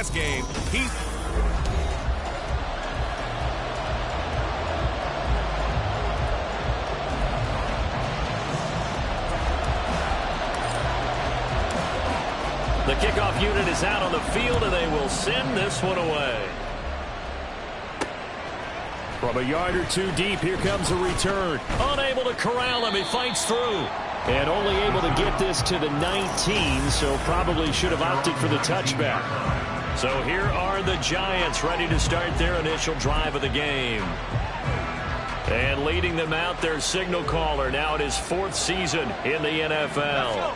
last game, The kickoff unit is out on the field, and they will send this one away. From a yard or two deep, here comes a return. Unable to corral him. He fights through. And only able to get this to the 19, so probably should have opted for the touchback. So here are the Giants ready to start their initial drive of the game. And leading them out, their signal caller, now in his 4th season in the NFL.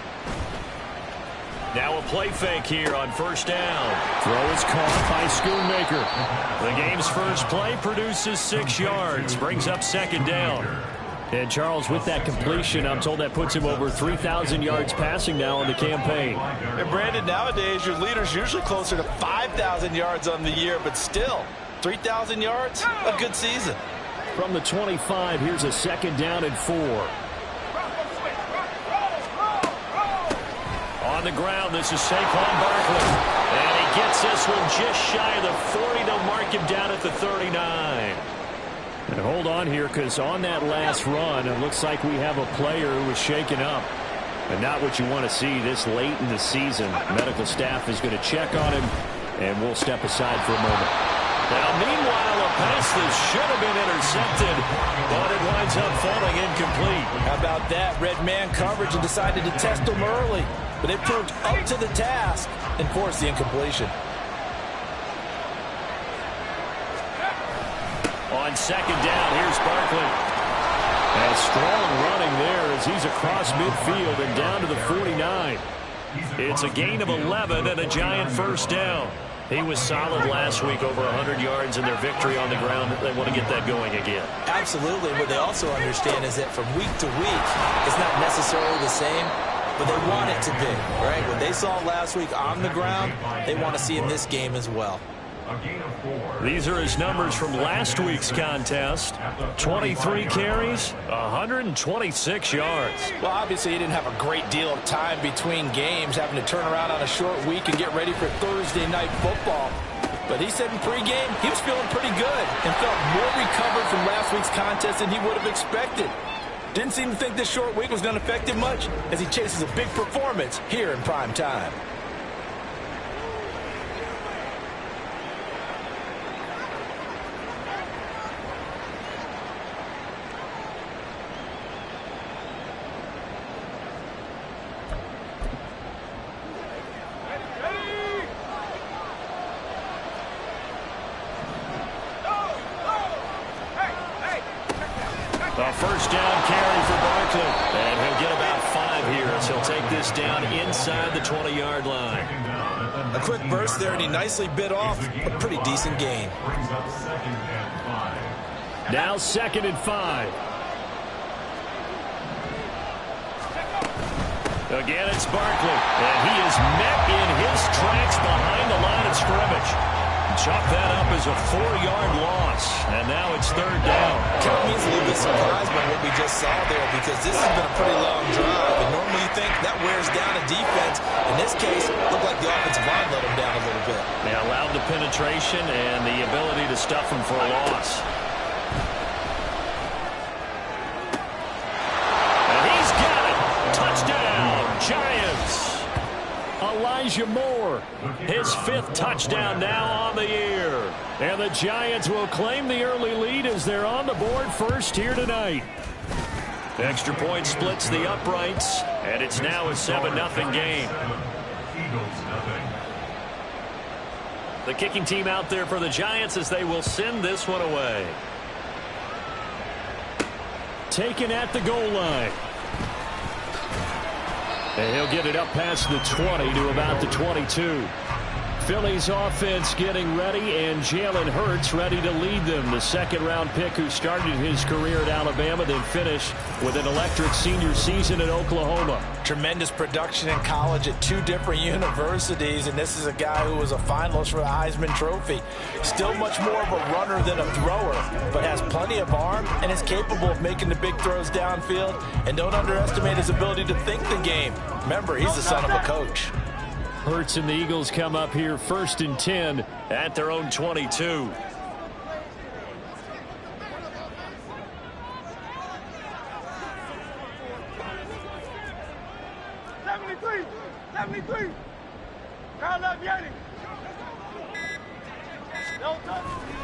Now a play fake here on first down. Throw is caught by Schoonmaker. The game's first play produces 6 yards. Brings up second down. And Charles, with that completion, I'm told that puts him over 3,000 yards passing now in the campaign. And Brandon, nowadays your leader's usually closer to 5,000 yards on the year, but still, 3,000 yards, a good season. From the 25, here's a second down and 4. On the ground, this is Saquon Barkley. And he gets this one just shy of the 40 to mark him down at the 39. And hold on here, because on that last run, it looks like we have a player who was shaken up. And not what you want to see this late in the season. Medical staff is going to check on him, and we'll step aside for a moment. Now, meanwhile, a pass that should have been intercepted, but it winds up falling incomplete. How about that? Red man coverage and decided to test him early. But they proved up to the task and forced the incompletion. On second down, here's Barkley. And strong running there as he's across midfield and down to the 49. It's a gain of 11 and a Giant first down. He was solid last week, over 100 yards in their victory on the ground. They want to get that going again. Absolutely. What they also understand is that from week to week, it's not necessarily the same, but they want it to be, right? What they saw last week on the ground, they want to see in this game as well. These are his numbers from last week's contest. 23 carries, 126 yards. Well, obviously, he didn't have a great deal of time between games, having to turn around on a short week and get ready for Thursday night football. But he said in pregame, he was feeling pretty good and felt more recovered from last week's contest than he would have expected. Didn't seem to think this short week was going to affect him much as he chases a big performance here in prime time. A first down carry for Barkley. And he'll get about 5 here as he'll take this down inside the 20-yard line. A quick burst there, and he nicely bit off a pretty decent gain. Now 2nd and 5. Again, it's Barkley. And he is met in his tracks behind the line of scrimmage. Chalk that up as a 4-yard loss. And now it's 3rd down. Count me as a little bit surprised by what we just saw there, because this has been a pretty long drive. And normally you think that wears down a defense. In this case, it looked like the offensive line let him down a little bit. They allowed the penetration and the ability to stuff him for a loss. And he's got it. Touchdown, Giants. Elijah Moore, his 5th touchdown now on the year. And the Giants will claim the early lead as they're on the board first here tonight. Extra point splits the uprights, and it's now a 7-0 game. The kicking team out there for the Giants as they will send this one away. Taken at the goal line. And he'll get it up past the 20 to about the 22. Philly's offense getting ready, and Jalen Hurts ready to lead them. The 2nd-round pick who started his career at Alabama, then finished with an electric senior season at Oklahoma. Tremendous production in college at 2 different universities, and this is a guy who was a finalist for the Heisman Trophy. Still much more of a runner than a thrower, but has plenty of arm and is capable of making the big throws downfield. And don't underestimate his ability to think the game. Remember, he's the son of a coach. Hurts and the Eagles come up here 1st and 10 at their own 22.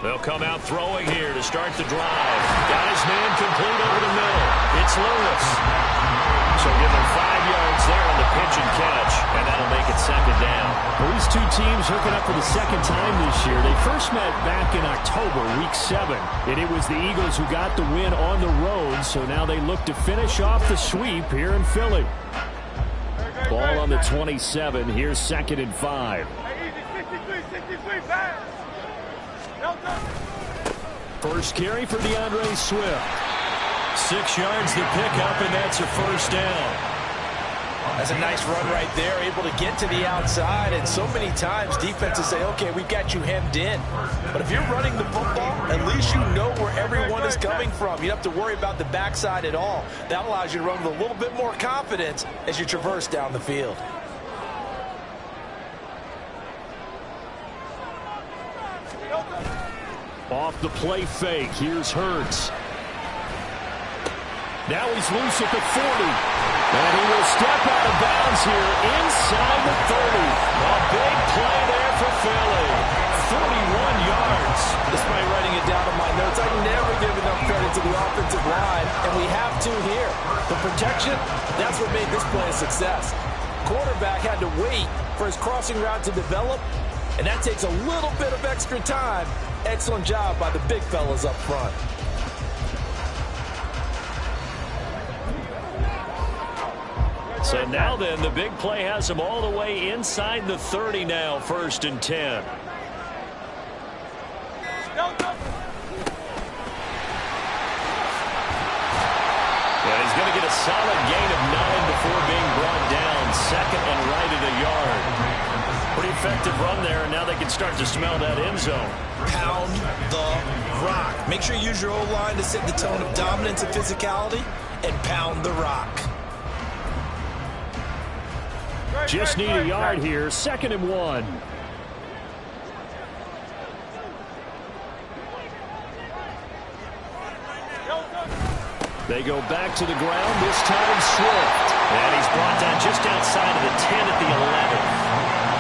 They'll come out throwing here to start the drive. Got his man complete over the middle. It's Lewis. So give him 5 yards there on the pitch and catch, and that'll make it 2nd down. Well, these two teams hooking up for the 2nd time this year. They first met back in October, week 7, and it was the Eagles who got the win on the road, so now they look to finish off the sweep here in Philly. Ball on the 27. Here's 2nd and 5. First carry for DeAndre Swift. 6 yards the pickup, and that's a 1st down. That's a nice run right there, able to get to the outside, and so many times defenses say, okay, we've got you hemmed in. But if you're running the football, at least you know where everyone is coming from. You don't have to worry about the backside at all. That allows you to run with a little bit more confidence as you traverse down the field. Off the play fake. Here's Hurts. Now he's loose at the 40. And he will step out of bounds here inside the 30. A big play there for Philly. 41 yards. Despite writing it down in my notes, I never give enough credit to the offensive line, and we have to here. The protection, that's what made this play a success. Quarterback had to wait for his crossing route to develop, and that takes a little bit of extra time. Excellent job by the big fellas up front. So now then, the big play has him all the way inside the 30 now, 1st and 10. And he's going to get a solid gain of 9 before being brought down. 2nd and right at a yard. Pretty effective run there, and now they can start to smell that end zone. Pound the rock. Make sure you use your O-line to set the tone of dominance and physicality, and pound the rock. Just need a yard here. 2nd and 1. They go back to the ground, this time Swift. And he's brought down just outside of the 10 at the 11.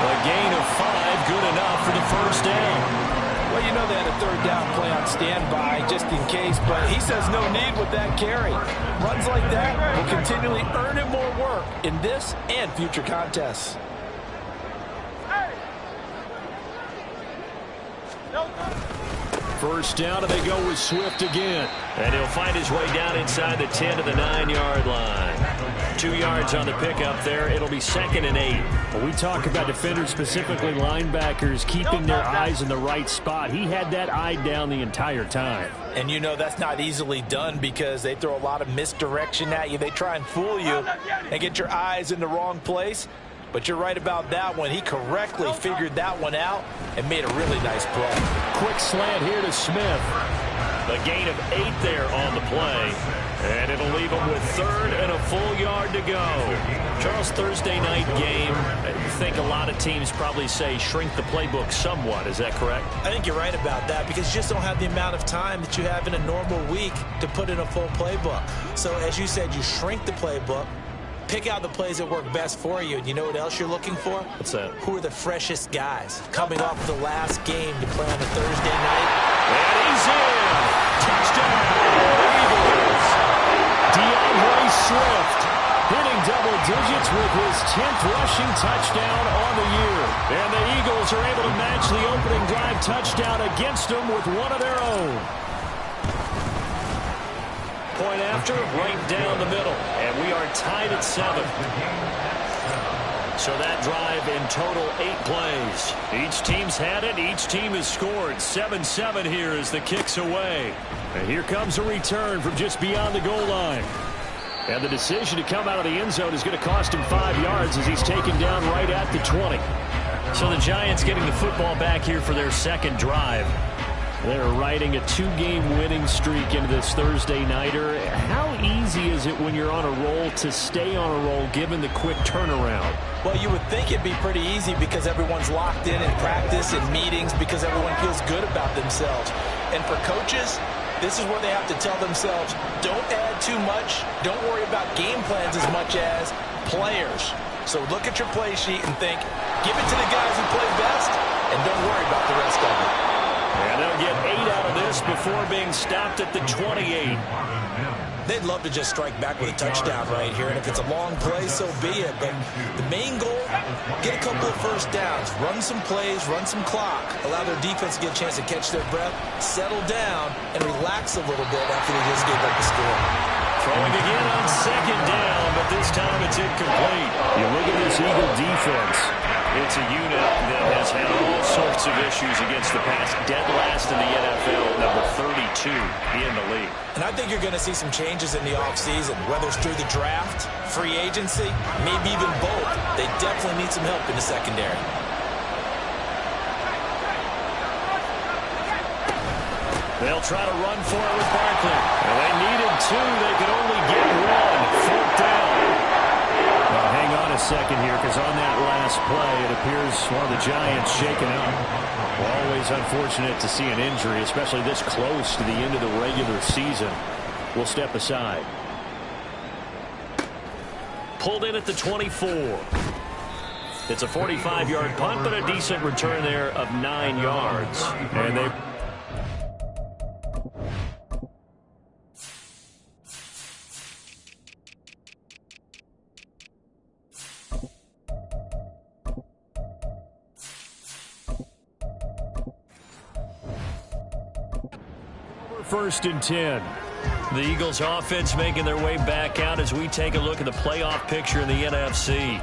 A gain of 5, good enough for the 1st down. Well, you know they had a 3rd down play on standby just in case, but he says no need with that carry. Runs like that will continually earn him more work in this and future contests. First down, and they go with Swift again. And he'll find his way down inside the 10 to the 9-yard line. 2 yards on the pickup there. It'll be 2nd and 8. Well, we talk about defenders, specifically linebackers, keeping their eyes in the right spot. He had that eye down the entire time. And you know that's not easily done because they throw a lot of misdirection at you. They try and fool you and get your eyes in the wrong place. But you're right about that one. He correctly figured that one out and made a really nice play. Quick slant here to Smith. A gain of 8 there on the play. And it'll leave him with 3rd and a full yard to go. Charles, Thursday night game, I think a lot of teams probably say shrink the playbook somewhat. Is that correct? I think you're right about that because you just don't have the amount of time that you have in a normal week to put in a full playbook. So as you said, you shrink the playbook. Pick out the plays that work best for you. And you know what else you're looking for? What's that? Who are the freshest guys coming off the last game to play on a Thursday night? And he's in. Touchdown, Eagles. DeAndre Swift hitting double digits with his 10th rushing touchdown on the year. And the Eagles are able to match the opening drive touchdown against them with one of their own. Point after, right down the middle. And we are tied at 7. So that drive in total 8 plays. Each team's had it. Each team has scored. 7-7 here as the kick's away. And here comes a return from just beyond the goal line. And the decision to come out of the end zone is going to cost him 5 yards as he's taken down right at the 20. So the Giants getting the football back here for their second drive. They're riding a 2-game winning streak into this Thursday nighter. How easy is it when you're on a roll to stay on a roll given the quick turnaround? Well, you would think it'd be pretty easy because everyone's locked in practice and meetings because everyone feels good about themselves. And for coaches, this is where they have to tell themselves, don't add too much. Don't worry about game plans as much as players. So look at your play sheet and think, give it to the guys who play best, and don't worry about the rest of it. And they'll get 8 out of this before being stopped at the 28. They'd love to just strike back with a touchdown right here, and if it's a long play, so be it. But the main goal, get a couple of first downs, run some plays, run some clock, allow their defense to get a chance to catch their breath, settle down, and relax a little bit after they just gave up the score. Throwing again on second down, but this time it's incomplete. You look at this Eagle defense. It's a unit that has had all sorts of issues against the pass. Dead last in the NFL, number 32 in the league. And I think you're going to see some changes in the offseason, whether it's through the draft, free agency, maybe even both. They definitely need some help in the secondary. They'll try to run for it with Barkley. And they needed 2. They could only get 1. 4th down. Now, hang on a second here, because on that last play, it appears one of the Giants shaken up. Always unfortunate to see an injury, especially this close to the end of the regular season. We'll step aside. Pulled in at the 24. It's a 45-yard punt, but a decent return there of 9 yards. And they... First and 10. The Eagles offense making their way back out as we take a look at the playoff picture in the NFC.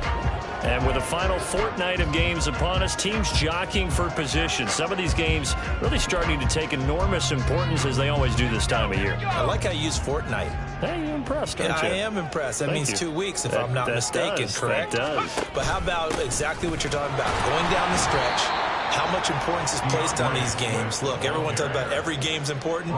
And with the final fortnight of games upon us, teams jockeying for position. Some of these games really starting to take enormous importance as they always do this time of year. I like how you use fortnight. Hey, you're impressed, aren't you? I am impressed. That means 2 weeks if I'm not mistaken, correct? That does. But how about exactly what you're talking about? Going down the stretch, how much importance is placed on these games? Look, everyone talks about every game's important.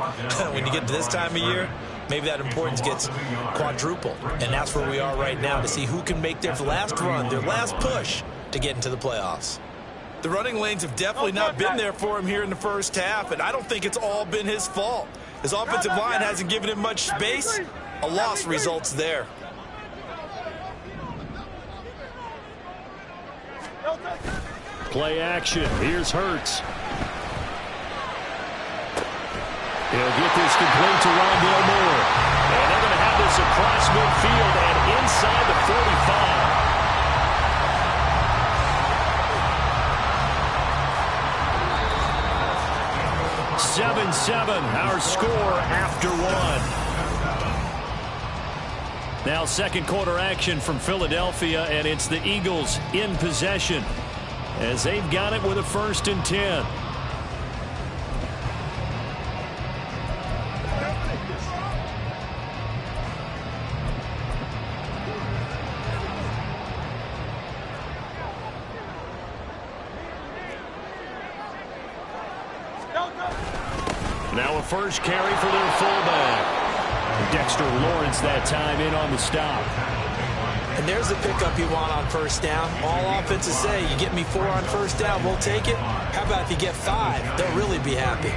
When you get to this time of year, maybe that importance gets quadrupled. And that's where we are right now to see who can make their last run, their last push to get into the playoffs. The running lanes have definitely not been there for him here in the first half, and I don't think it's all been his fault. His offensive line hasn't given him much space. A loss results there. Play action. Here's Hurts. He'll get this complete to Rondale Moore. And they're going to have this across midfield and inside the 45. 7-7, our score after 1. Now second quarter action from Philadelphia, and it's the Eagles in possession as they've got it with a 1st and 10. Now a first carry for their fullback. Dexter Lawrence that time in on the stop. And there's the pickup you want on first down. All offenses say, you get me 4 on first down, we'll take it. How about if you get 5? They'll really be happy.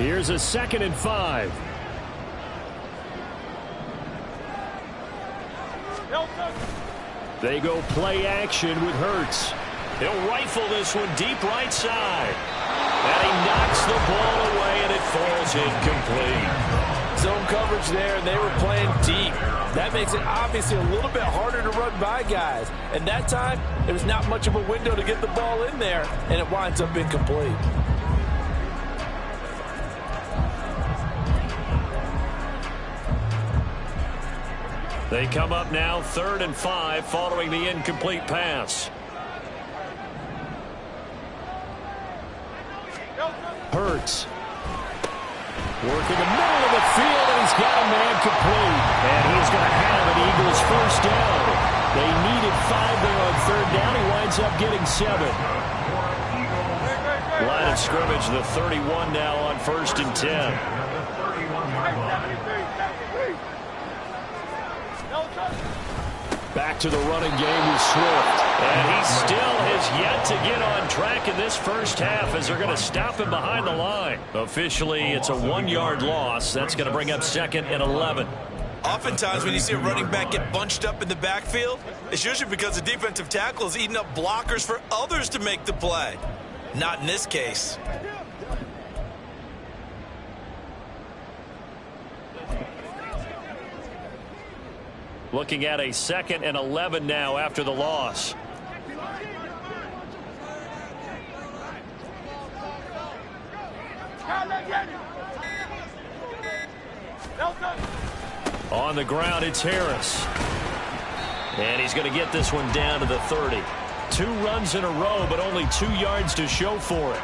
Here's a 2nd and 5. They go play action with Hurts. He'll rifle this one deep right side. And he knocks the ball away, and it falls incomplete. Zone coverage there, and they were playing deep. That makes it obviously a little bit harder to run by guys. And that time, there was not much of a window to get the ball in there, and it winds up incomplete. They come up now 3rd and 5 following the incomplete pass. Hurts. Work in the middle of of the field, and he's got a man complete. And he is going to have an Eagles first down. They needed 5 there on third down. He winds up getting 7. Line of scrimmage, the 31 now on 1st and 10. Back to the running game with Swift. And he still has yet to get on track in this first half as they're going to stop him behind the line. Officially, it's a 1-yard loss. That's going to bring up 2nd and 11. Oftentimes when you see a running back get bunched up in the backfield, it's usually because the defensive tackle is eating up blockers for others to make the play. Not in this case. Looking at a 2nd and 11 now after the loss. On the ground, it's Harris. And he's going to get this one down to the 30. 2 runs in a row, but only 2 yards to show for it.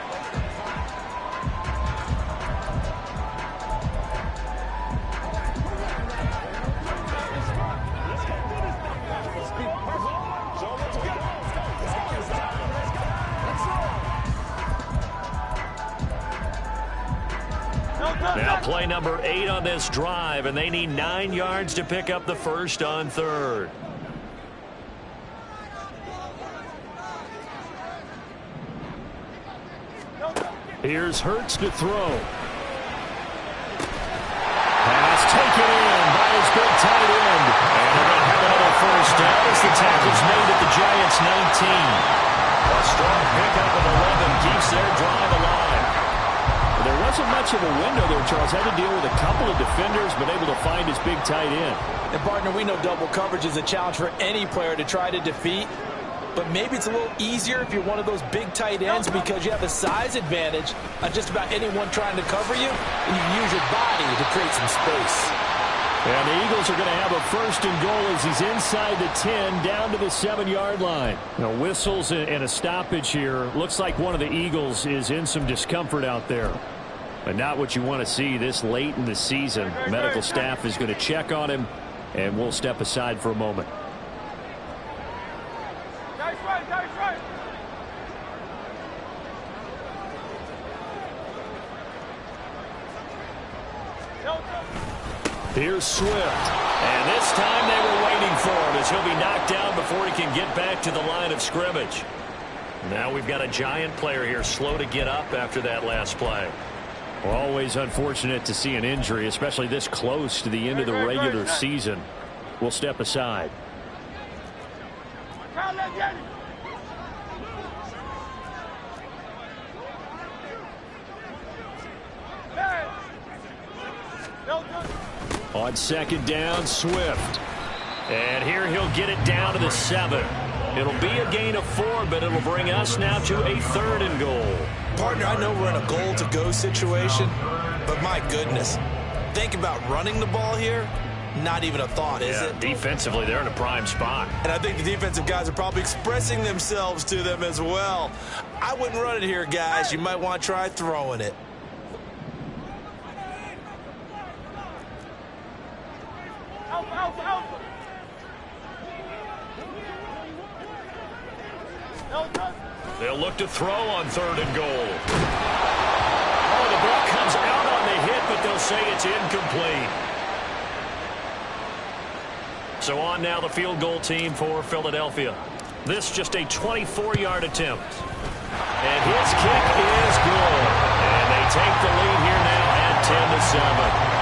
Now play number 8 on this drive, and they need 9 yards to pick up the first on 3rd. Here's Hurts to throw. Pass taken in by his big tight end. And they're going to have another first down as the tackle's made at the Giants' 19. A strong pickup of 11 keeps their drive alive. There wasn't much of a window there, Charles. Had to deal with a couple of defenders, but able to find his big tight end. And, partner, we know double coverage is a challenge for any player to try to defeat. But maybe it's a little easier if you're one of those big tight ends because you have a size advantage on just about anyone trying to cover you, and you can use your body to create some space. And the Eagles are going to have a 1st and goal as he's inside the 10, down to the 7-yard line. Now, whistles and a stoppage here. Looks like one of the Eagles is in some discomfort out there. But not what you want to see this late in the season. Medical staff is going to check on him, and we'll step aside for a moment. Here's Swift. And this time they were waiting for him as he'll be knocked down before he can get back to the line of scrimmage. Now we've got a Giant player here slow to get up after that last play. Always unfortunate to see an injury, especially this close to the end of the regular season. We'll step aside. On 2nd down, Swift. And here he'll get it down to the 7. It'll be a gain of 4, but it'll bring us now to a 3rd and goal. Partner, I know we're in a goal-to-go situation, but my goodness, think about running the ball here. Not even a thought, is it? Defensively, they're in a prime spot. And I think the defensive guys are probably expressing themselves to them as well. I wouldn't run it here, guys. You might want to try throwing it. They'll look to throw on 3rd and goal. Oh, the ball comes out on the hit, but they'll say it's incomplete. So on now the field goal team for Philadelphia. This just a 24-yard attempt. And his kick is good. And they take the lead here now at 10-7.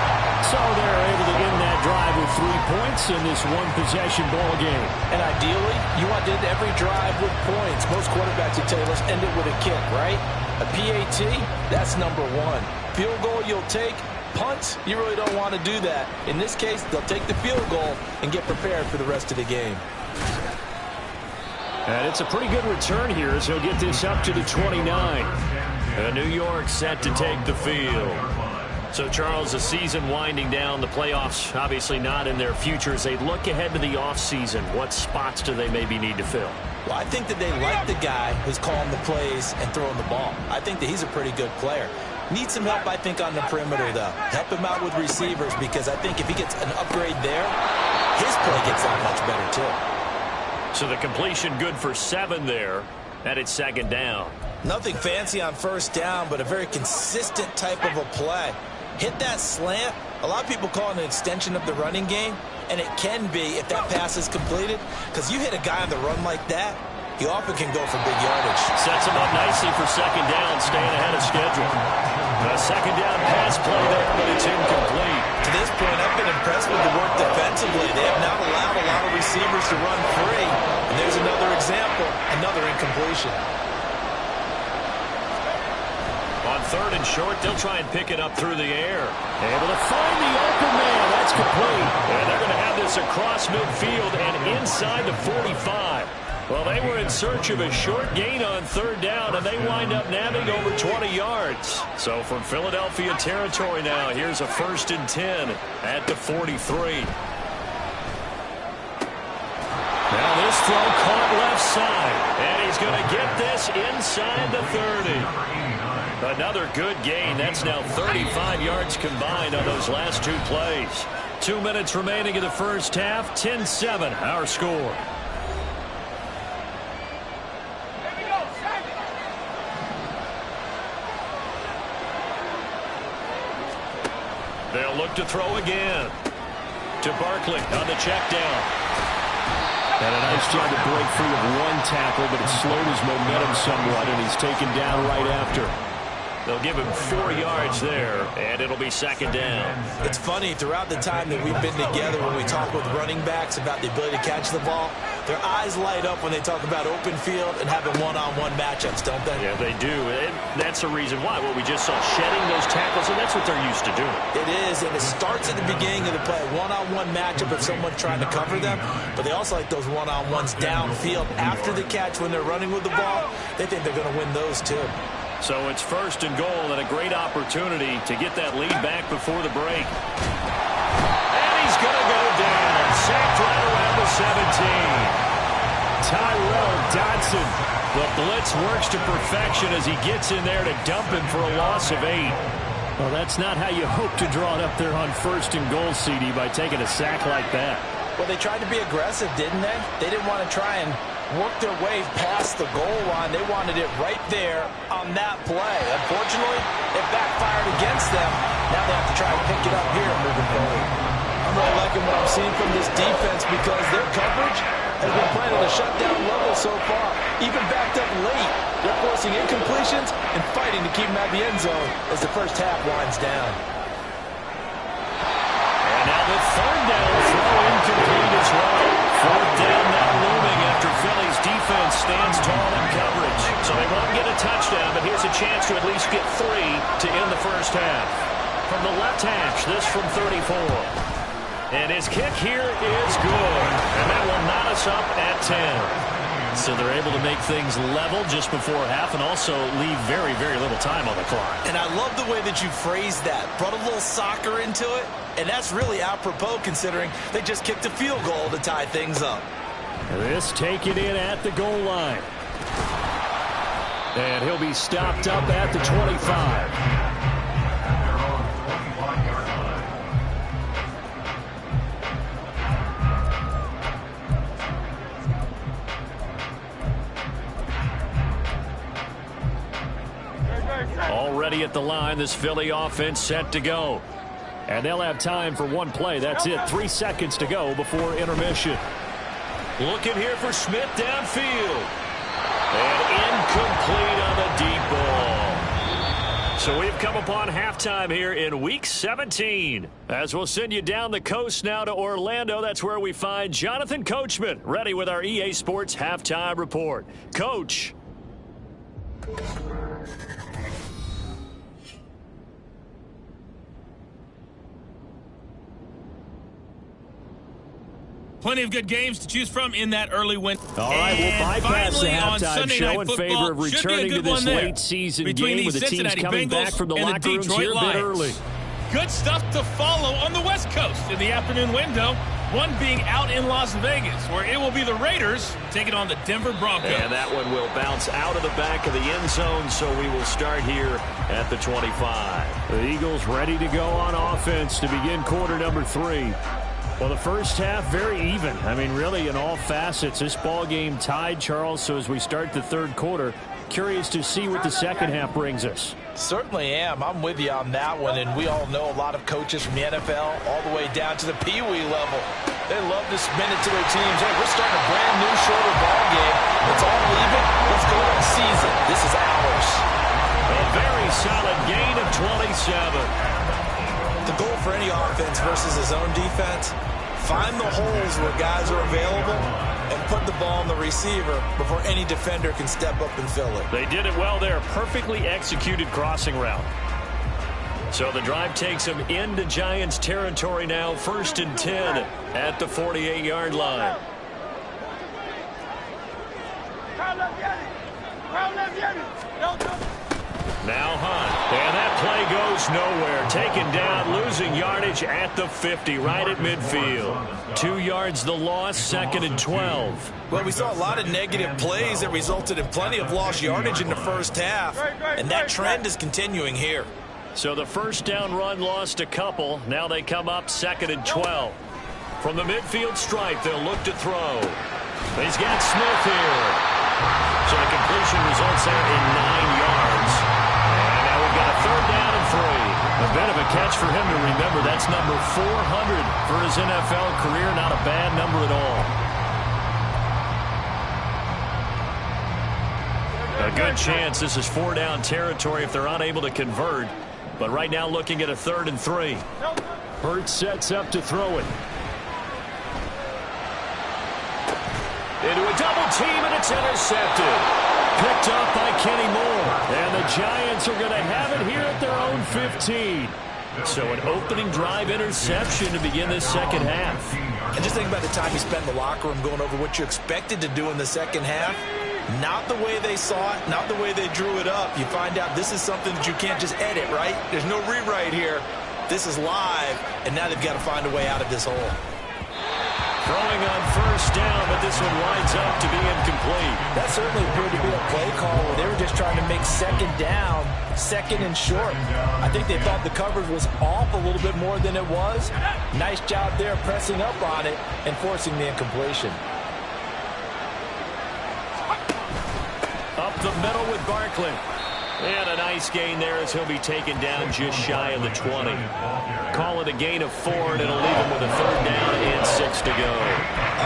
So they're able to end that drive with 3 points in this one-possession ball game. And ideally, you want to end every drive with points. Most quarterbacks would tell you, let's end it with a kick, right? A PAT, that's number 1. Field goal you'll take. Punts, you really don't want to do that. In this case, they'll take the field goal and get prepared for the rest of the game. And it's a pretty good return here as he'll get this up to the 29. And New York set to take the field. So, Charles, the season winding down, the playoffs obviously not in their future. As they look ahead to the offseason, what spots do they maybe need to fill? Well, I think that they like the guy who's calling the plays and throwing the ball. I think that he's a pretty good player. Needs some help, I think, on the perimeter, though. Help him out with receivers, because I think if he gets an upgrade there, his play gets that much better, too. So the completion good for 7 there, and it's second down. Nothing fancy on first down, but a very consistent type of a play. Hit that slant. A lot of people call it an extension of the running game, and it can be if that pass is completed, because you hit a guy on the run like that, he often can go for big yardage. Sets him up nicely for second down, staying ahead of schedule. A second down pass play there, but it's incomplete. To this point, I've been impressed with the work defensively. They have not allowed a lot of receivers to run free. And there's another example, another incompletion. On 3rd and short, they'll try and pick it up through the air. Able to find the open man. That's complete. And they're going to have this across midfield and inside the 45. Well, they were in search of a short gain on 3rd down, and they wind up nabbing over 20 yards. So from Philadelphia territory now, here's a 1st and 10 at the 43. Now this throw caught left side, and he's going to get this inside the 30. Another good gain. That's now 35 yards combined on those last 2 plays. 2 minutes remaining in the first half, 10-7 our score. They'll look to throw again. To Barkley on the check down. And a nice job to break free of 1 tackle, but it slowed his momentum somewhat, and he's taken down right after. They'll give him 4 yards there, and it'll be second down. It's funny, throughout the time that we've been together, when we talk with running backs about the ability to catch the ball, their eyes light up when they talk about open field and having one-on-one matchups, don't they? Yeah, they do. And that's the reason why. Well, we just saw shedding those tackles, and that's what they're used to doing. It is, and it starts at the beginning of the play. One-on-one matchup with someone trying to cover them, but they also like those one-on-ones downfield after the catch when they're running with the ball. They think they're going to win those, too. So it's 1st and goal and a great opportunity to get that lead back before the break. And he's going to go down. Sacked right around the 17. Tyrell Dodson. The blitz works to perfection as he gets in there to dump him for a loss of 8. Well, that's not how you hope to draw it up there on 1st and goal, CD, by taking a sack like that. Well, they tried to be aggressive, didn't they? They didn't want to try and work their way past the goal line. They wanted it right there on that play. Unfortunately, it backfired against them. Now they have to try and pick it up here moving forward. I'm really liking what I'm seeing from this defense because their coverage has been playing at a shutdown level so far. Even backed up late, they're forcing incompletions and fighting to keep them at the end zone as the first half winds down. And now the 3rd down throw incomplete as well. 4th down now looming after Philly's defense stands tall in coverage. So they won't get a touchdown, but here's a chance to at least get 3 to end the first half. From the left hash, this from 34. And his kick here is good. And that will knot us up at 10. So they're able to make things level just before half and also leave very, very little time on the clock. And I love the way that you phrased that. Brought a little soccer into it. And that's really apropos considering they just kicked a field goal to tie things up. This taken in at the goal line. And he'll be stopped up at the 25. Already at the line, this Philly offense set to go. And they'll have time for 1 play. That's it. 3 seconds to go before intermission. Looking here for Smith downfield. And incomplete on the deep ball. So we've come upon halftime here in Week 17. As we'll send you down the coast now to Orlando, that's where we find Jonathan Coachman, ready with our EA Sports Halftime Report. Coach. Plenty of good games to choose from in that early win. All right, we'll bypass the halftime show in favor of Football returning to this late-season game with the teams coming back from the locker rooms here a bit early. Good stuff to follow on the West Coast in the afternoon window. one being out in Las Vegas, where it will be the Raiders taking on the Denver Broncos. And that one will bounce out of the back of the end zone, so we will start here at the 25. The Eagles ready to go on offense to begin quarter number 3. Well, the first half, very even. I mean, really, in all facets, this ball game tied, Charles. So as we start the third quarter, curious to see what the second half brings us. Certainly am. I'm with you on that one, and we all know a lot of coaches from the NFL all the way down to the Pee Wee level. They love to spin it to their teams. Hey, we're starting a brand new shorter ball game. It's all even. Let's go on season. This is ours. A very solid gain of 27. The goal for any offense versus his own defense, find the holes where guys are available and put the ball on the receiver before any defender can step up and fill it. They did it well there. Perfectly executed crossing route. So the drive takes them into Giants territory now. 1st and 10 at the 48-yard line. Now Hunt, and that play goes nowhere. Taken down, losing yardage at the 50, right at midfield. 2 yards the loss, 2nd and 12. Well, we saw a lot of negative plays that resulted in plenty of lost yardage in the first half, and that trend is continuing here. So the first down run lost a couple. Now they come up 2nd and 12. From the midfield stripe, they'll look to throw. He's got Smith here. So the completion results there in 9 yards. Got a 3rd down and 3. A bit of a catch for him to remember. That's number 400 for his NFL career. Not a bad number at all. A good chance this is 4-down territory if they're unable to convert. But right now looking at a 3rd and 3. Hurts sets up to throw it. Into a double team, and it's intercepted. Picked up by Kenny Moore. And the Giants are going to have it here at their own 15. So an opening drive interception to begin this second half. And just think about the time you spent in the locker room going over what you expected to do in the second half. Not the way they saw it, not the way they drew it up. You find out this is something that you can't just edit, right? There's no rewrite here. This is live, and now they've got to find a way out of this hole. Throwing on 1st down, but this one winds up to be incomplete. That certainly appeared to be a play call where they were just trying to make 2nd down, 2nd and short. I think they thought the coverage was off a little bit more than it was. Nice job there pressing up on it and forcing the incompletion. Up the middle with Barkley. And a nice gain there as he'll be taken down just shy of the 20. Call it a gain of 4, and it'll leave him with a 3rd down and 6 to go.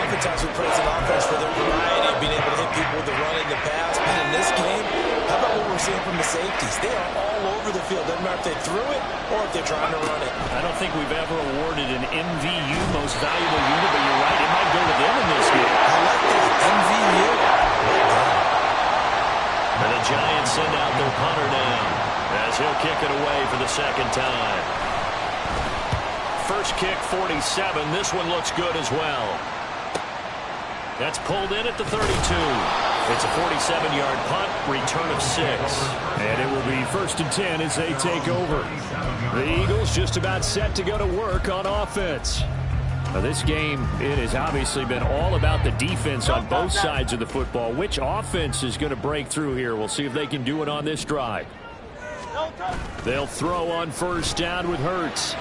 Oftentimes we praise an offense for their variety of being able to hit people with the run and the pass. But in this game, how about what we're seeing from the safeties? They are all over the field. Doesn't matter if they threw it or if they're trying to run it. I don't think we've ever awarded an MVU, most valuable unit, but you're right, it might go to them in this game. I like that, MVU. And the Giants send out their punter now as he'll kick it away for the 2nd time. First kick, 47. This one looks good as well. That's pulled in at the 32. It's a 47-yard punt, return of 6. And it will be 1st and 10 as they take over. The Eagles just about set to go to work on offense. Now this game, it has obviously been all about the defense on both sides of the football. Which offense is going to break through here? We'll see if they can do it on this drive. They'll throw on 1st down with Hurts.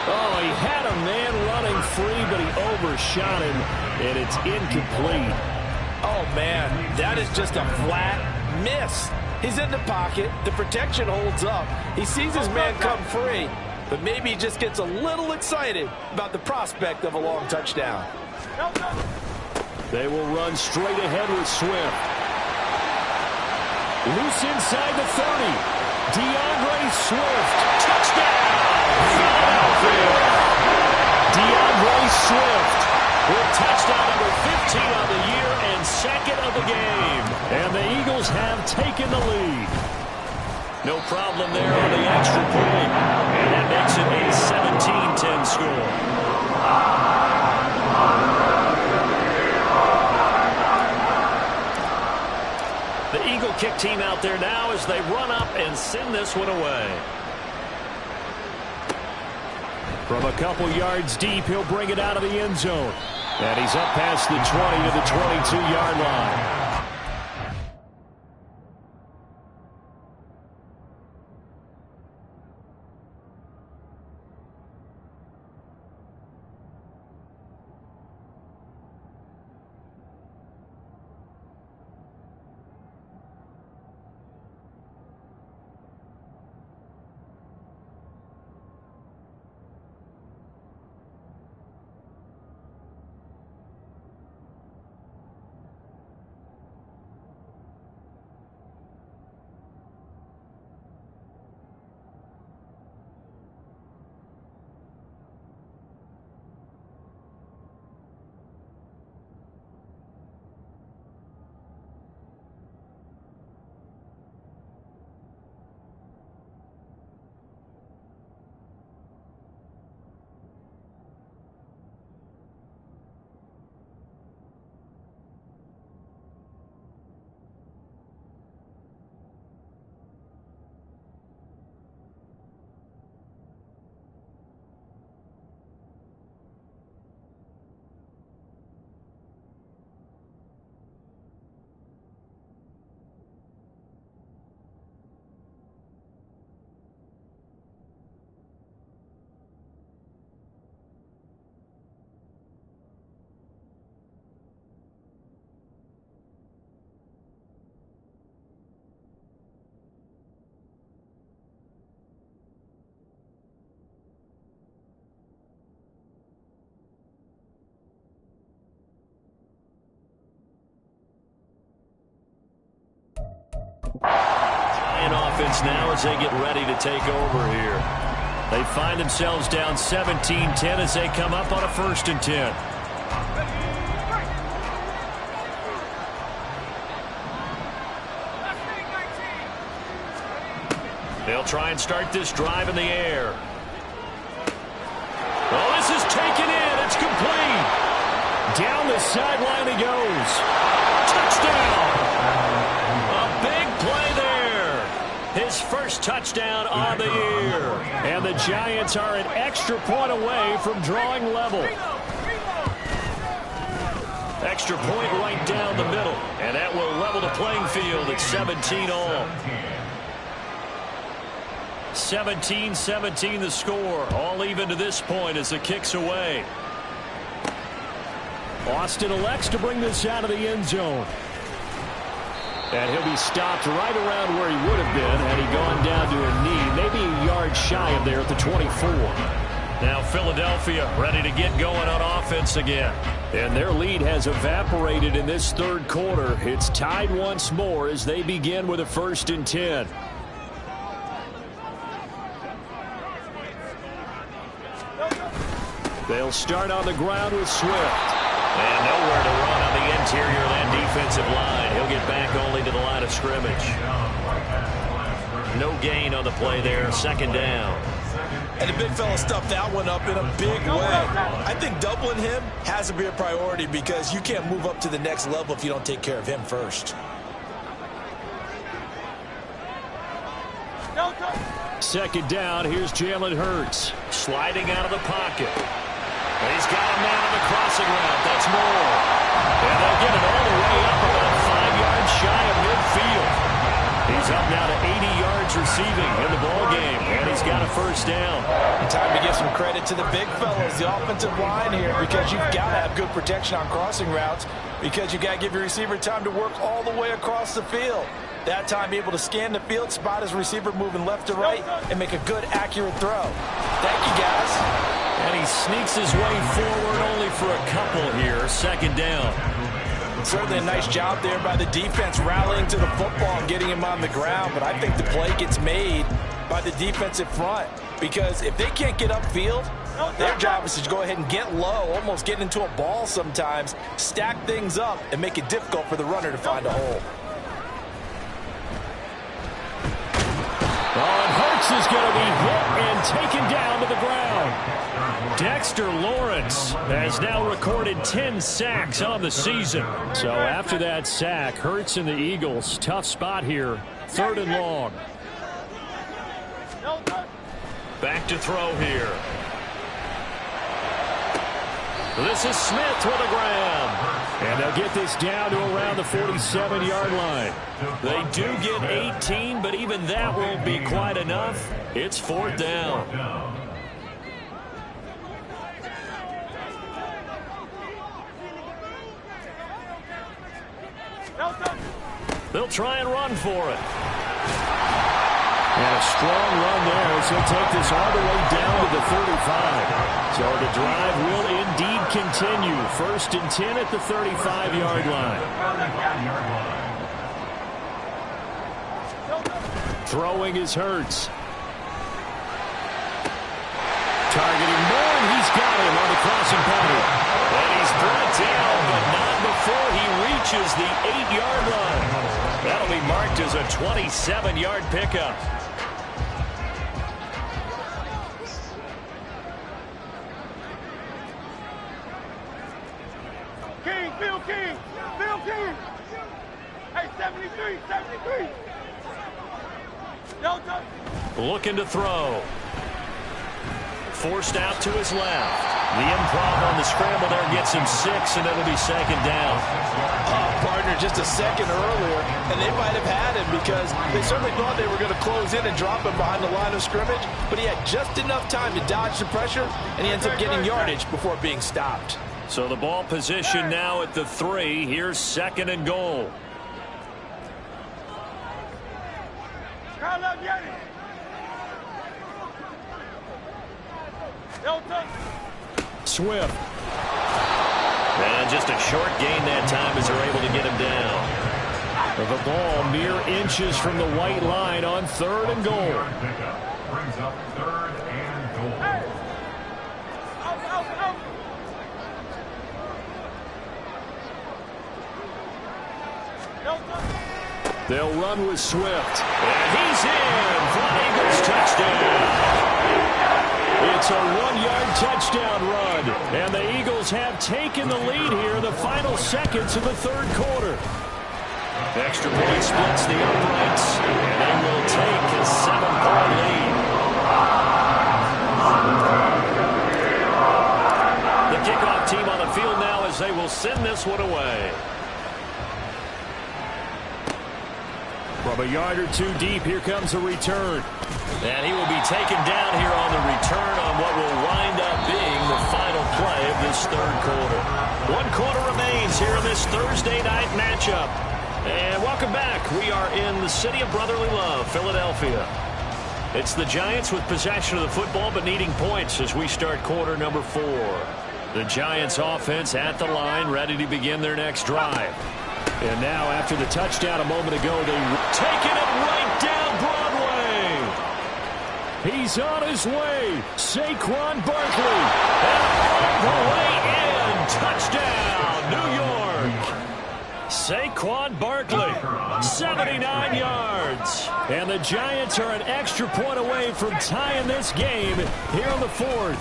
Oh, he had a man running free, but he overshot him, and it's incomplete. Oh, man, that is just a flat miss. He's in the pocket. The protection holds up. He sees his man come free, but maybe he just gets a little excited about the prospect of a long touchdown. They will run straight ahead with Swift. Loose inside the 30. DeAndre Swift. Touchdown! Philadelphia. DeAndre Swift with touchdown number 15 on the year and 2nd of the game. And the Eagles have taken the lead. No problem there on the extra point. And that makes it a 17-10 score. The Eagle kick team out there now as they run up and send this one away. From a couple yards deep, he'll bring it out of the end zone. And he's up past the 20 to the 22-yard line. Giant offense now as they get ready to take over here. They find themselves down 17-10 as they come up on a 1st and 10. They'll try and start this drive in the air. Oh, this is taken in. It's complete. Down the sideline he goes. Touchdown. A big play there. His first touchdown on the year. And the Giants are an extra point away from drawing level. Extra point right down the middle. And that will level the playing field at 17 all. 17-17 the score. All even to this point as the kick's away. Austin elects to bring this out of the end zone. And he'll be stopped right around where he would have been had he gone down to a knee, maybe a yard shy of there at the 24. Now Philadelphia ready to get going on offense again. And their lead has evaporated in this third quarter. It's tied once more as they begin with a 1st and 10. They'll start on the ground with Swift. And nowhere to run on the interior of that defensive line. He'll get back only to the line of scrimmage. No gain on the play there. 2nd down. And the big fella stuffed that one up in a big way. I think doubling him has to be a priority because you can't move up to the next level if you don't take care of him first. 2nd down. Here's Jalen Hurts. Sliding out of the pocket. He's got a man on the crossing route. That's more. And they'll get it all the way up about 5 yards shy of midfield. He's up now to 80 yards receiving in the ballgame. And he's got a 1st down. And time to give some credit to the big fellas, the offensive line here, because you've got to have good protection on crossing routes because you've got to give your receiver time to work all the way across the field. That time be able to scan the field, spot his receiver moving left to right, and make a good, accurate throw. Thank you, guys. And he sneaks his way forward only for a couple here. 2nd down. Certainly a nice job there by the defense rallying to the football and getting him on the ground. But I think the play gets made by the defensive front because if they can't get upfield, their job is to go ahead and get low, almost get into a ball sometimes, stack things up, and make it difficult for the runner to find a hole. Hurts is going to be hit and taken down to the ground. Dexter Lawrence has now recorded 10 sacks on the season. So after that sack, Hurts and the Eagles, tough spot here. 3rd and long. Back to throw here. This is Smith with a grab. And they'll get this down to around the 47-yard line. They do get 18, but even that won't be quite enough. It's 4th down. They'll try and run for it. And a strong run there as he'll take this all the way down to the 35. So the drive will indeed continue. 1st and 10 at the 35-yard line. Throwing is Hurts. Targeting Moore, and he's got him on the crossing pattern. And he's brought down, but not before he reaches the 8-yard line. That'll be marked as a 27-yard pickup. Bill King. Hey, 73. Looking to throw. Forced out to his left. The improv on the scramble there gets him 6, and it'll be 2nd down. Partner, just a second earlier, and they might have had him because they certainly thought they were going to close in and drop him behind the line of scrimmage, but he had just enough time to dodge the pressure, and he ends up getting yardage before being stopped. So the ball position now at the 3. Here's 2nd and goal. Swift. And just a short gain that time as they're able to get him down. The ball mere inches from the white line on 3rd and goal. Brings up 3rd and goal. They'll run with Swift. And he's in for an Eagles touchdown. It's a 1-yard touchdown run. And the Eagles have taken the lead here in the final seconds of the 3rd quarter. Extra point splits the uprights, and they will take a 7-point lead. The kickoff team on the field now as they will send this one away. From a yard or 2 deep, here comes a return. And he will be taken down here on the return on what will wind up being the final play of this 3rd quarter. 1 quarter remains here in this Thursday night matchup. And welcome back. We are in the city of brotherly love, Philadelphia. It's the Giants with possession of the football but needing points as we start quarter number 4. The Giants offense at the line, ready to begin their next drive. And now, after the touchdown a moment ago, taking it right down Broadway. He's on his way. Saquon Barkley. And all the way in. Touchdown, New York. Saquon Barkley, 79 yards. And the Giants are an extra point away from tying this game here in the 4th.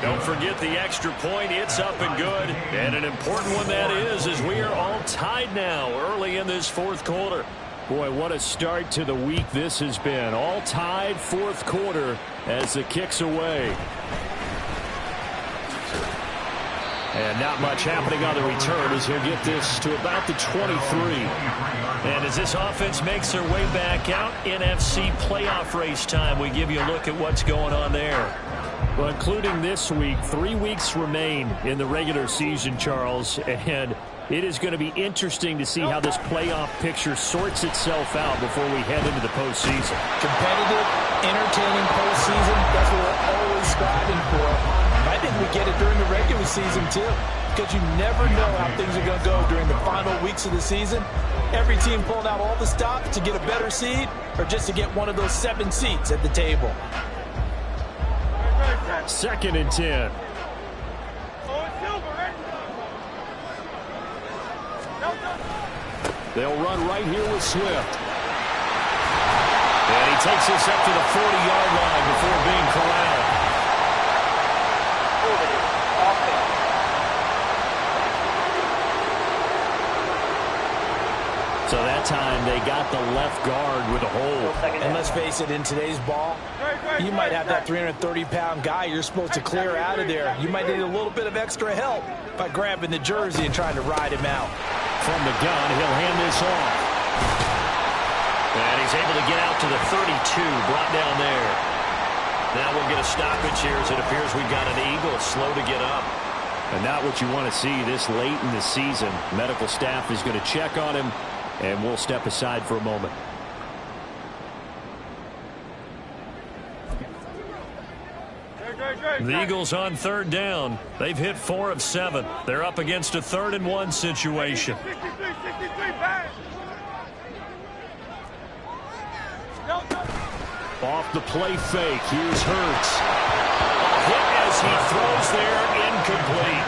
Don't forget the extra point. It's up and good. And an important one that is, as we are all tied now early in this 4th quarter. Boy, what a start to the week this has been. All tied 4th quarter as the kick's away. And not much happening on the return as he'll get this to about the 23. And as this offense makes their way back out, NFC playoff race time, we give you a look at what's going on there. Well, including this week, 3 weeks remain in the regular season, Charles, and it is going to be interesting to see how this playoff picture sorts itself out before we head into the postseason. Competitive, entertaining postseason, that's what we're always striving for. I think we get it during the regular season, too, because you never know how things are going to go during the final weeks of the season. Every team pulling out all the stops to get a better seed or just to get one of those 7 seats at the table. 2nd and 10. They'll run right here with Swift. And he takes this up to the 40-yard line before being corralled. So that time they got the left guard with a hold. And let's face it, in today's ball, you might have that 330-pound guy you're supposed to clear out of there. You might need a little bit of extra help by grabbing the jersey and trying to ride him out. From the gun, he'll hand this off. And he's able to get out to the 32, brought down there. Now we'll get a stoppage here as it appears we've got an Eagle slow to get up. And not what you want to see this late in the season. Medical staff is going to check on him, and we'll step aside for a moment. The Eagles on third down. They've hit 4 of 7. They're up against a 3rd and 1 situation. Off the play fake. Here's Hurts. Hit as he throws there, incomplete.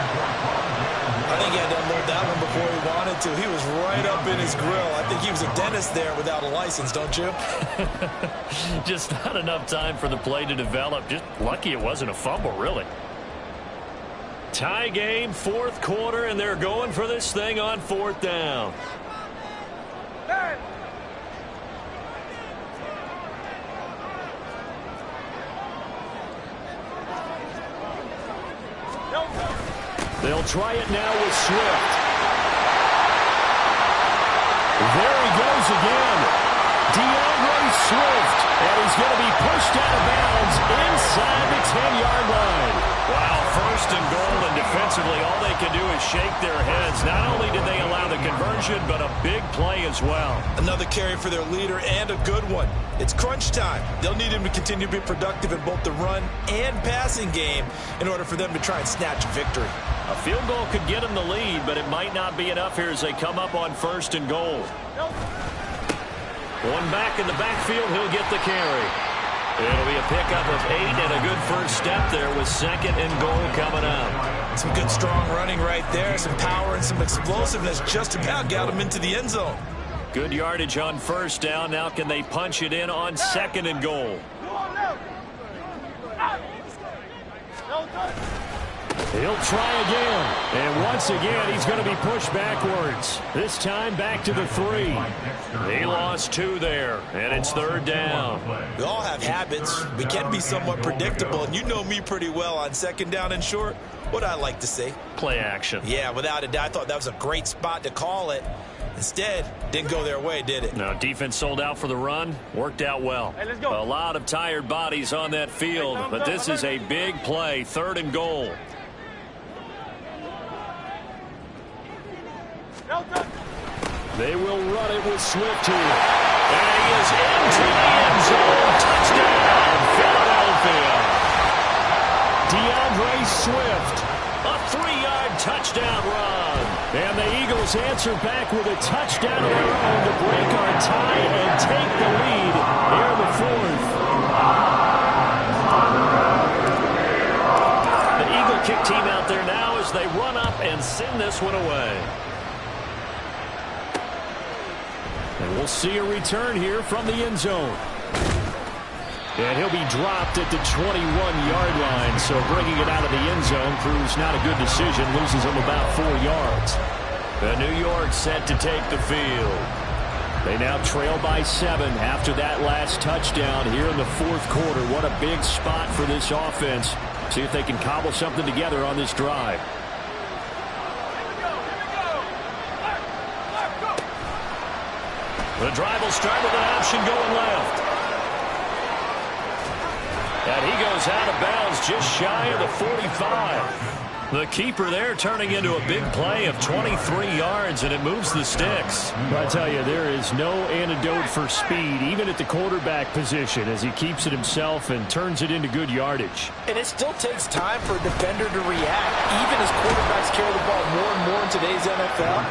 I think he had to unload that one before he wanted to. He was right up in his grill. I think he was a dentist there without a license, don't you? Just not enough time for the play to develop. Just lucky it wasn't a fumble, really. Tie game, 4th quarter, and they're going for this thing on 4th down. They'll try it now with Swift. There he goes again. DeAndre Swift. And he's going to be pushed out of bounds inside the 10-yard line. Wow, 1st and goal, and defensively all they can do is shake their heads. Not only did they allow the conversion, but a big play as well. Another carry for their leader, and a good one. It's crunch time. They'll need him to continue to be productive in both the run and passing game in order for them to try and snatch victory. A field goal could get them the lead, but it might not be enough here as they come up on 1st and goal. One back in the backfield, he'll get the carry. It'll be a pickup of 8 and a good first step there with 2nd and goal coming up. Some good strong running right there, some power and some explosiveness just about got him into the end zone. Good yardage on 1st down. Now can they punch it in on 2nd and goal? He'll try again. And once again, he's going to be pushed backwards. This time back to the 3. He lost 2 there, and it's 3rd down. We all have habits. We can be somewhat predictable, and you know me pretty well on 2nd down and short. What I like to say? Play action. Yeah, without a doubt. I thought that was a great spot to call it. Instead, didn't go their way, did it? No, defense sold out for the run. Worked out well. Hey, let's go. A lot of tired bodies on that field, but this is a big play. 3rd and goal. They will run it with Swift here. And he is into the end zone. Touchdown, Philadelphia. DeAndre Swift. A 3-yard touchdown run. And the Eagles answer back with a touchdown of their own to break our tie and take the lead here in the 4th. The Eagle kick team out there now as they run up and send this one away. And we'll see a return here from the end zone. And he'll be dropped at the 21-yard line. So bringing it out of the end zone proves not a good decision. Loses him about 4 yards. The New York set to take the field. They now trail by 7 after that last touchdown here in the 4th quarter. What a big spot for this offense. See if they can cobble something together on this drive. The drive will start with an option going left. And he goes out of bounds just shy of the 45. The keeper there turning into a big play of 23 yards, and it moves the sticks. I tell you, there is no antidote for speed, even at the quarterback position, as he keeps it himself and turns it into good yardage. And it still takes time for a defender to react. Even as quarterbacks carry the ball more and more in today's NFL,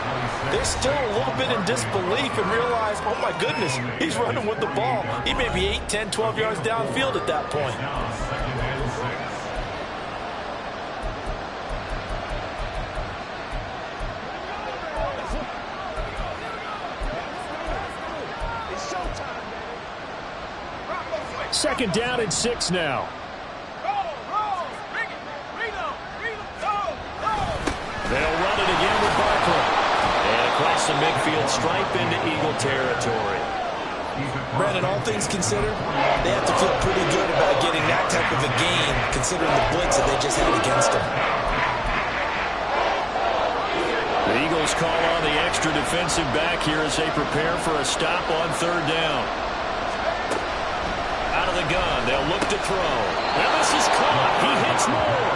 they're still a little bit in disbelief and realize, oh my goodness, he's running with the ball. He may be 8, 10, 12 yards downfield at that point. Second down and 6 now. They'll run it again with Barkley. And across the midfield stripe into Eagle territory. Brandon, all things considered, they have to feel pretty good about getting that type of a gain, considering the blitz that they just had against them. The Eagles call on the extra defensive back here as they prepare for a stop on third down. Out of the gun, they'll look to throw. And this is caught. He hits more.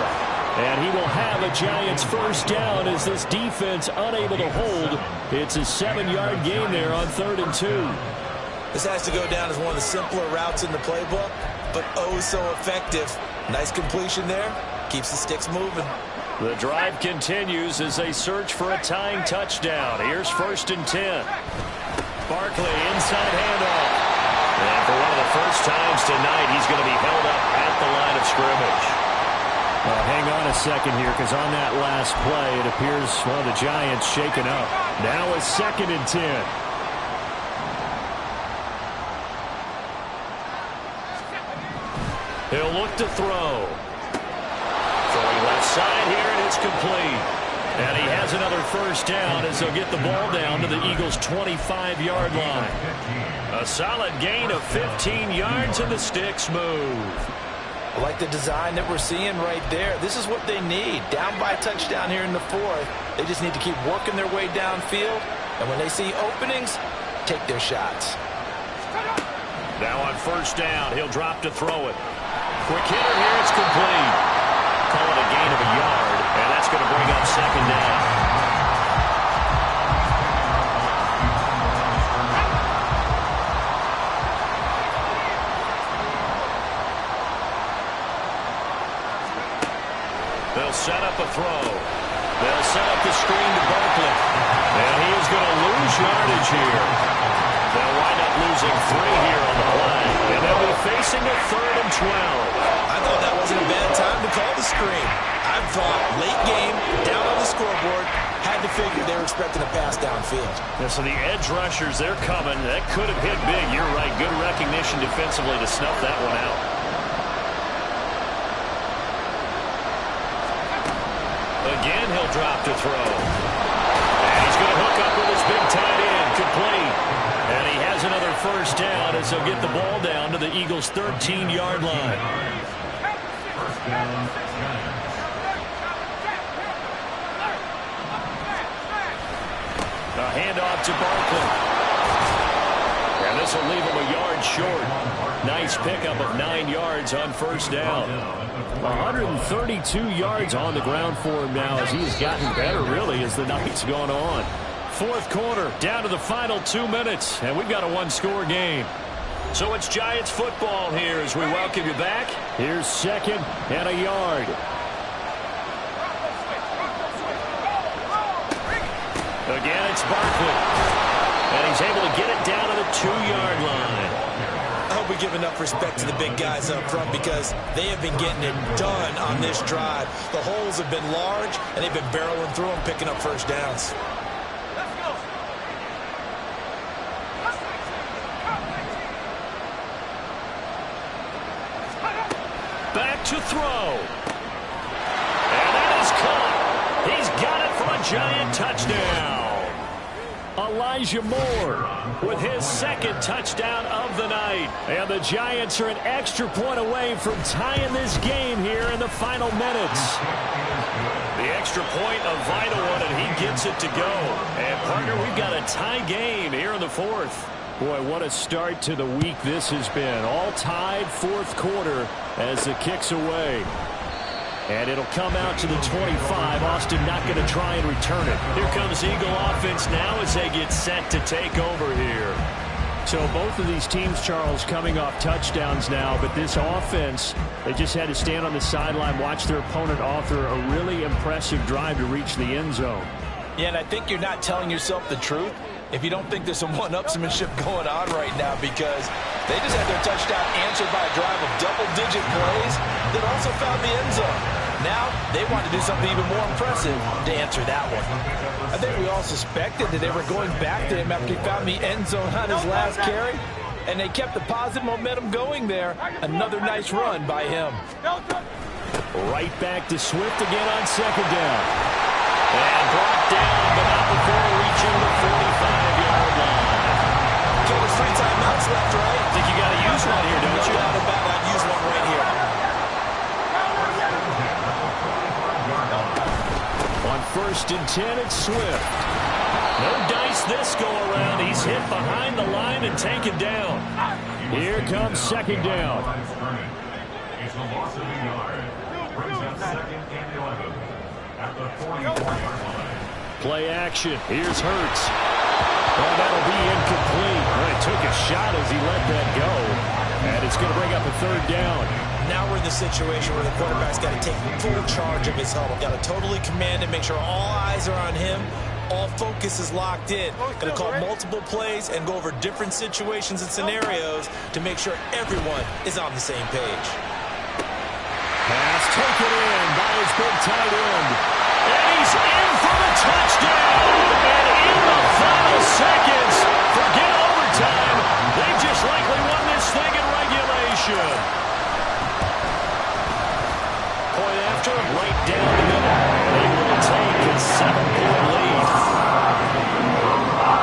And he will have a Giants first down as this defense unable to hold. It's a 7-yard gain there on 3rd and 2. This has to go down as one of the simpler routes in the playbook, but oh so effective. Nice completion there. Keeps the sticks moving. The drive continues as they search for a tying touchdown. Here's 1st and 10. Barkley inside handoff. And for one of the first times tonight, he's going to be held up at the line of scrimmage. Hang on a second here, because on that last play, it appears one of the Giants shaken up. Now a 2nd and 10. He'll look to throw. Throwing left side here, and it's complete. And he has another first down as they'll get the ball down to the Eagles' 25-yard line. A solid gain of 15 yards, and the sticks move. I like the design that we're seeing right there. This is what they need. Down by a touchdown here in the 4th. They just need to keep working their way downfield. And when they see openings, take their shots. Now on first down, he'll drop to throw it. Quick hitter here, it's complete. Call it a gain of a yard, and that's going to bring up 2nd down. They'll set up a throw. They'll set up the screen to Barkley. And he is going to lose yardage here. They'll wind up losing 3 here on the play. And they'll be facing a 3rd and 12. I thought that wasn't a bad time to call the screen. I thought late game, down on the scoreboard, had to figure they were expecting a pass downfield. Yeah, so the edge rushers, they're coming. That could have hit big. You're right. Good recognition defensively to snuff that one out. Again, he'll drop to throw. And he's going to hook up with his big tight end. Complete. And he has another first down as they'll get the ball down to the Eagles' 13-yard line. First down, 9. A handoff to Barkley. And this will leave him a yard short. Nice pickup of 9 yards on first down. 132 yards on the ground for him now as he's gotten better, really, as the night's gone on. 4th quarter, down to the final 2 minutes, and we've got a 1-score game. So it's Giants football here as we welcome you back. Here's 2nd and a yard. Again, it's Barkley. And he's able to get it down to the 2-yard line. I hope we give enough respect to the big guys up front because they have been getting it done on this drive. The holes have been large, and they've been barreling through them, picking up first downs. Back to throw. And that is caught. He's got it for a Giant touchdown. Elijah Moore with his 2nd touchdown of the night. And the Giants are an extra point away from tying this game here in the final minutes. The extra point, a vital one, and he gets it to go. And, partner, we've got a tie game here in the 4th. Boy, what a start to the week this has been. All tied 4th quarter as the kick's away. And it'll come out to the 25. Austin not going to try and return it. Here comes Eagle offense now as they get set to take over here. So both of these teams, Charles, coming off touchdowns now, but this offense, they just had to stand on the sideline, watch their opponent author a really impressive drive to reach the end zone. Yeah, and I think you're not telling yourself the truth if you don't think there's some one-upsmanship going on right now, because they just had their touchdown answered by a drive of double-digit plays that also found the end zone. Now they want to do something even more impressive to answer that one. I think we all suspected that they were going back to him after he found the end zone on his last carry, and they kept the positive momentum going there. Another nice run by him. Right back to Swift again on 2nd down. And brought down, but not before reaching the 45-yard 3 timeouts left, right? I think you got to use one here, don't you? No doubt about it. I'd use one right here. On 1st and 10, it's Swift. No dice this go around. He's hit behind the line and taken down. Here comes 2nd down. It's a loss of a yard. Brings up 2nd and 11 at the 44-yard line. Play action. Here's Hurts. Oh, that'll be incomplete. Well, he took a shot as he let that go. And it's going to bring up a 3rd down. Now we're in the situation where the quarterback's got to take full charge of his huddle. Got to totally command it, make sure all eyes are on him. All focus is locked in. Going to call multiple plays and go over different situations and scenarios to make sure everyone is on the same page. Pass taken in by his big tight end. And he's in for the touchdown. And in the final seconds, forget overtime. They just likely won this thing in regulation. Point after, right down the middle. They will take a 7-point lead.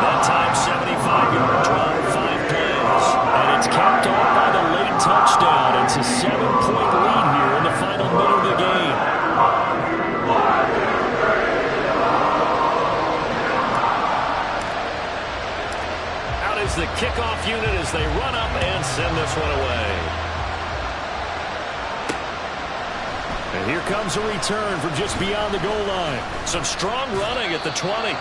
That time, 75-yard drive, 5 plays. And it's capped off by the late touchdown. It's a 7-point lead here in the final minute of the game. Out is the kickoff unit as they run up and send this one away. And here comes a return from just beyond the goal line. Some strong running at the 20.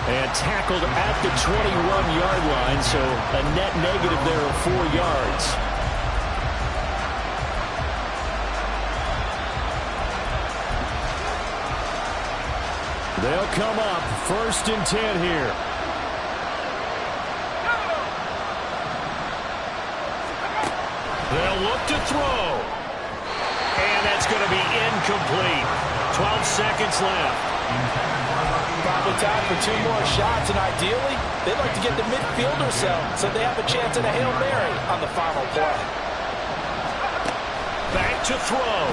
And tackled at the 21-yard line, so a net negative there of 4 yards. They'll come up 1st and 10 here. They'll look to throw. And that's going to be incomplete. 12 seconds left. Probably time for 2 more shots, and ideally, they'd like to get the midfield or so they have a chance at a Hail Mary on the final play. Back to throw.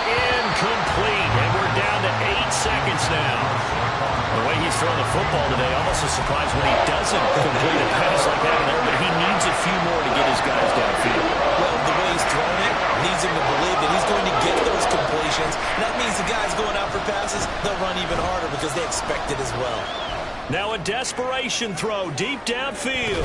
Incomplete, and we're down to 8 seconds now. The way he's throwing the football today, almost a surprise when he doesn't complete a pass like that in there, but he needs a few more to get his guys downfield. Well, the way he's throwing it leads him to believe that he's going to get those completions. That means the guys going out for passes, they'll run even harder because they expect it as well. Now a desperation throw deep downfield.